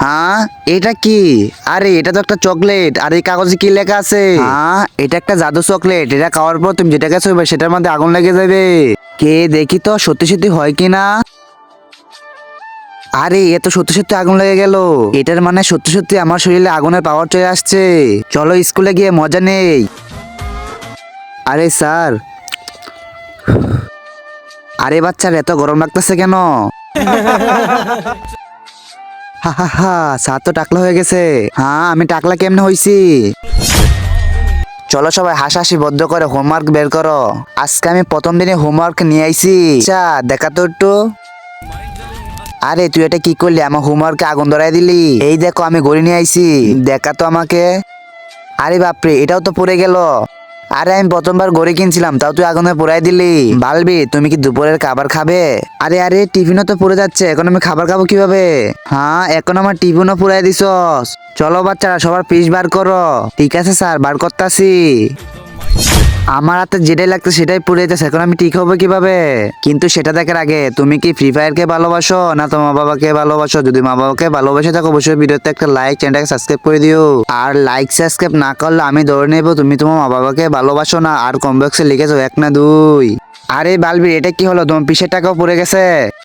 হ্যাঁ, এটা কি? আরে এটা তো একটা চকলেট। আর এই কাগজে কি লেখা আছে? হ্যাঁ, এটা একটা জাদু চকলেট। এটা খাওয়ার পর তুমি যেটাকে ছুঁবে সেটার মধ্যে আগুন লেগে যাবে। কে দেখি তো সত্যি সত্যি হয় কিনা। আরে এ তো সত্যি সত্যি আগুন লেগে গেল। এটার মানে সত্যি সত্যি আমার শরীরে আগুনের পাওয়ার চলে আসছে। চলো স্কুলে গিয়ে মজা নেই। আরে স্যার, আরে বাচ্চার এত গরম লাগতেছে কেন? হা হা হা, স্যার তো টাকলা হয়ে গেছে। হ্যাঁ, আমি টাকলা কেমনে হইছি? চলো সবাই হাসাহাসি বদ্ধ করে হোমওয়ার্ক বের করো। আজকে আমি প্রথম দিনে হোমওয়ার্ক নিয়ে আইছি। আচ্ছা দেখা তো একটু। আরে তুই এটা কি করলি? আমার হোমওয়ার্কে আগুন ধরাই দিলি। এই দেখো আমি ঘড়ি নিয়ে আইছি, দেখা তো আমাকে। আরে বাপরে, এটাও তো পড়ে গেল। আরে আমি প্রথমবার ঘড়ি কিনছিলাম, তাও তুই আগুনে পোড়াই দিলি। বালবি, তুমি কি দুপুরের খাবার খাবে? আরে আরে, টিফিনও তো পুড়ে যাচ্ছে, এখন আমি খাবার খাবো কিভাবে? হ্যাঁ, এখন আমার টিফিনও পুড়াই দিছস। চলো বাচ্চারা, সবার পিস বার করো। ঠিক আছে স্যার, বার করতাছি। আমার হাতে যেটাই লাগতো সেটাই পুড়ে যেতেছে, এখন আমি ঠিক হবো কিভাবে? কিন্তু সেটা দেখার আগে তুমি কি ফ্রি ফায়ার কে ভালোবাসো না তোমার বাবাকে ভালোবাসো? যদি মা বাবাকে ভালোবাসে থাকো অবশ্যই ভিডিওতে একটা লাইক, চ্যানেলটাকে সাবস্ক্রাইব করে দিও। আর লাইক সাবস্ক্রাইব না করলে আমি ধরে নেবো তুমি তোমার মা বাবাকে ভালোবাসো না। আর কমেন্ট বক্সে লিখেছো 1 না 2। আরে বালবি, এটা কি হলো? তোমার পিসের টাকাও পড়ে গেছে।